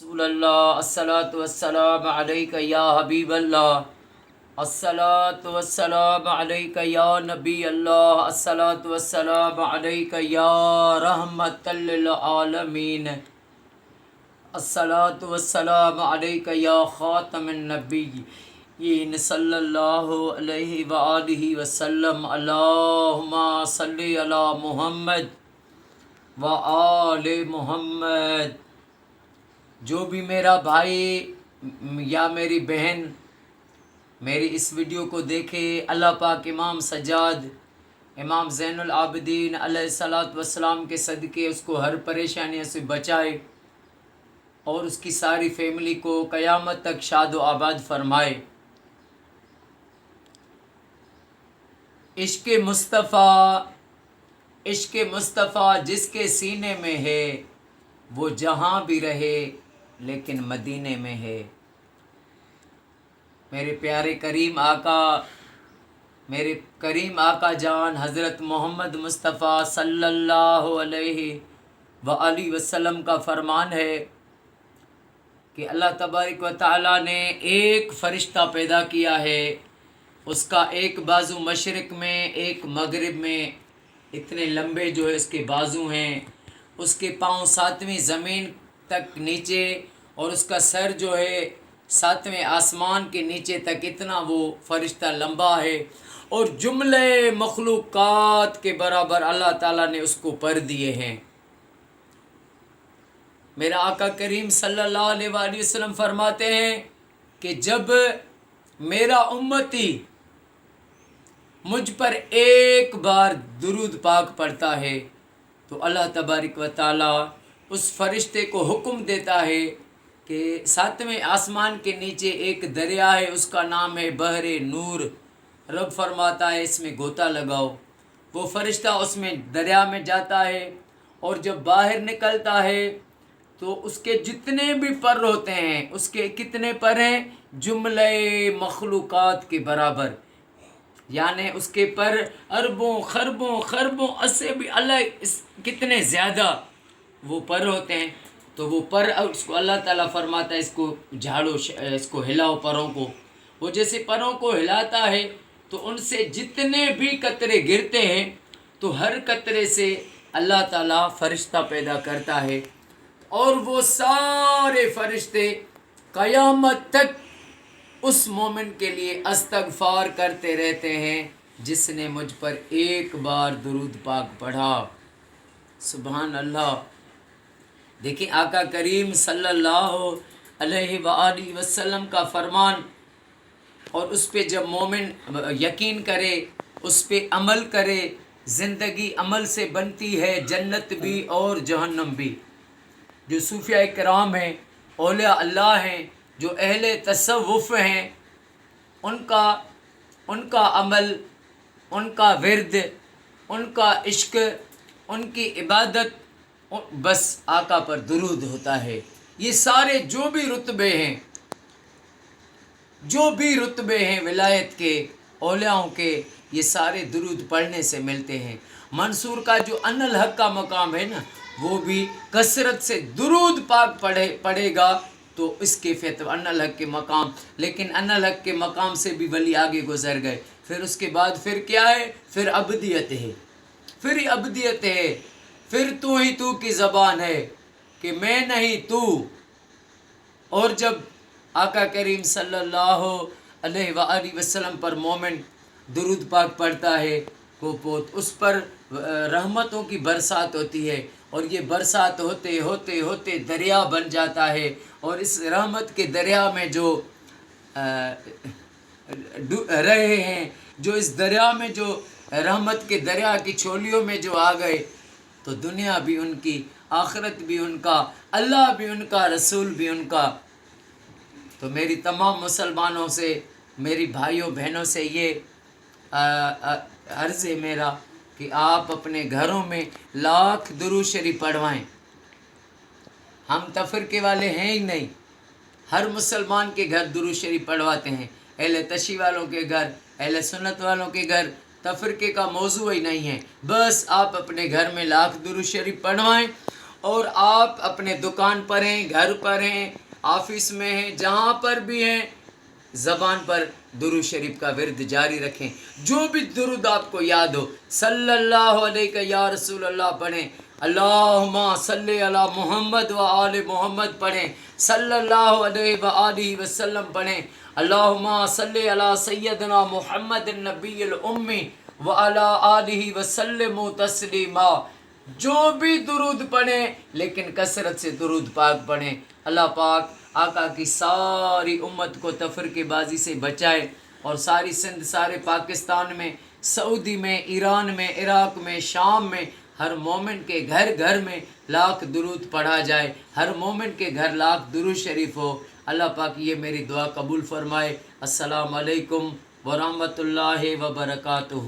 رسول اللہ الصلاۃ والسلام علیک یا حبیب اللہ الصلاۃ والسلام علیک یا نبی اللہ الصلاۃ والسلام علیک یا رحمت للعالمین الصلاۃ والسلام علیک یا خاتم النبیین صلی اللہ علیہ وآلہ وسلم اللہم صلی علی محمد وآل محمد۔ جو بھی میرا بھائی یا میری بہن میری اس ویڈیو کو دیکھے، اللہ پاک امام سجاد امام زین العابدین علیہ الصلوۃ والسلام کے صدقے اس کو ہر پریشانی سے بچائے اور اس کی ساری فیملی کو قیامت تک شاد و آباد فرمائے۔ عشق مصطفیٰ جس کے سینے میں ہے وہ جہاں بھی رہے لیکن مدینے میں ہے۔ میرے پیارے کریم آقا جان حضرت محمد مصطفیٰ صلی اللہ علیہ وآلہ وسلم کا فرمان ہے کہ اللہ تبارک و تعالیٰ نے ایک فرشتہ پیدا کیا ہے، اس کا ایک بازو مشرق میں ایک مغرب میں، اتنے لمبے جو ہے اس کے بازو ہیں، اس کے پاؤں 7ویں زمین تک نیچے اور اس کا سر جو ہے 7ویں آسمان کے نیچے تک، اتنا وہ فرشتہ لمبا ہے اور جملے مخلوقات کے برابر اللہ تعالیٰ نے اس کو پر دیے ہیں۔ میرا آقا کریم صلی اللہ علیہ وآلہ وسلم فرماتے ہیں کہ جب میرا امتی مجھ پر ایک بار درود پاک پڑھتا ہے تو اللہ تبارک و تعالیٰ اس فرشتے کو حکم دیتا ہے کہ 7ویں آسمان کے نیچے ایک دریا ہے، اس کا نام ہے بحر نور۔ رب فرماتا ہے اس میں غوطہ لگاؤ۔ وہ فرشتہ اس میں دریا میں جاتا ہے اور جب باہر نکلتا ہے تو اس کے جتنے بھی پر ہوتے ہیں، اس کے کتنے پر ہیں؟ جملے مخلوقات کے برابر، یعنی اس کے پر اربوں خربوں اسے بھی اللہ کتنے زیادہ وہ پر ہوتے ہیں۔ تو وہ پر اس کو اللہ تعالیٰ فرماتا ہے اس کو جھاڑو، اس کو ہلاؤ پروں کو۔ وہ جیسے پروں کو ہلاتا ہے تو ان سے جتنے بھی قطرے گرتے ہیں تو ہر قطرے سے اللہ تعالیٰ فرشتہ پیدا کرتا ہے اور وہ سارے فرشتے قیامت تک اس مومن کے لیے استغفار کرتے رہتے ہیں جس نے مجھ پر ایک بار درود پاک پڑھا۔ سبحان اللہ۔ دیکھیں آقا کریم صلی اللہ علیہ وآلہ وسلم کا فرمان، اور اس پہ جب مومن یقین کرے، اس پہ عمل کرے، زندگی عمل سے بنتی ہے، جنت بھی اور جہنم بھی۔ جو صوفیاء کرام ہیں، اولیاء اللہ ہیں، جو اہل تصوف ہیں، ان کا عمل، ان کا ورد، ان کا عشق، ان کی عبادت، بس آقا پر درود ہوتا ہے۔ یہ سارے جو بھی رتبے ہیں ولایت کے، اولیاءوں کے، یہ سارے درود پڑھنے سے ملتے ہیں۔ منصور کا جو ان الحق کا مقام ہے نا، وہ بھی کثرت سے درود پاک پڑھے گا تو اس کے ان الحق کے مقام، لیکن ان الحق کے مقام سے بھی ولی آگے گزر گئے۔ پھر اس کے بعد پھر کیا ہے؟ پھر ابدیت ہے، پھر تو ہی تو کی زبان ہے کہ میں نہیں تو۔ اور جب آقا کریم صلی اللہ علیہ وآلہ وسلم پر مومن درود پاک پڑھتا ہے اس پر رحمتوں کی برسات ہوتی ہے، اور یہ برسات ہوتے دریا بن جاتا ہے، اور اس رحمت کے دریا میں جو رہے ہیں، جو اس دریا میں جو رحمت کے دریا کی چھولیوں میں جو آ گئے، تو دنیا بھی ان کی، آخرت بھی ان کا، اللہ بھی ان کا، رسول بھی ان کا۔ تو میری تمام مسلمانوں سے، میری بھائیوں بہنوں سے یہ عرض ہے میرا کہ آپ اپنے گھروں میں لاکھ درود شریف پڑھوائیں۔ ہم تفرقے والے ہیں ہی نہیں، ہر مسلمان کے گھر درود شریف پڑھواتے ہیں، اہل تشیع والوں کے گھر، اہل سنت والوں کے گھر، تفرقے کا موضوع ہی نہیں ہے۔ بس آپ اپنے گھر میں لاکھ درود شریف پڑھوائیں اور آپ اپنے دکان پر ہیں، گھر پر ہیں، آفس میں ہیں، جہاں پر بھی ہیں، زبان پر درود شریف کا ورد جاری رکھیں. جو بھی درود آپ کو یاد ہو صلی اللہ علیہ یا رسول اللہ پڑھیں. اللہم صلی علی محمد و آل محمد پڑھیں. صلی اللہ علیہ وآلہ وسلم پڑھیں. اللہم صلی علی سیدنا محمد النبی الامی وعلی آلہ وسلم تسلیما. جو بھی درود پڑھیں لیکن کثرت سے درود پاک پڑھیں. اللہ پاک آقا کی ساری امت کو تفرقے بازی سے بچائے اور ساری سندھ، سارے پاکستان میں، سعودی میں، ایران میں، عراق میں، شام میں ہر مومن کے گھر گھر میں لاکھ درود پڑھا جائے، ہر مومن کے گھر لاکھ درود شریف ہو. اللہ پاک یہ میری دعا قبول فرمائے. السلام علیکم ورحمۃ اللہ وبرکاتہ.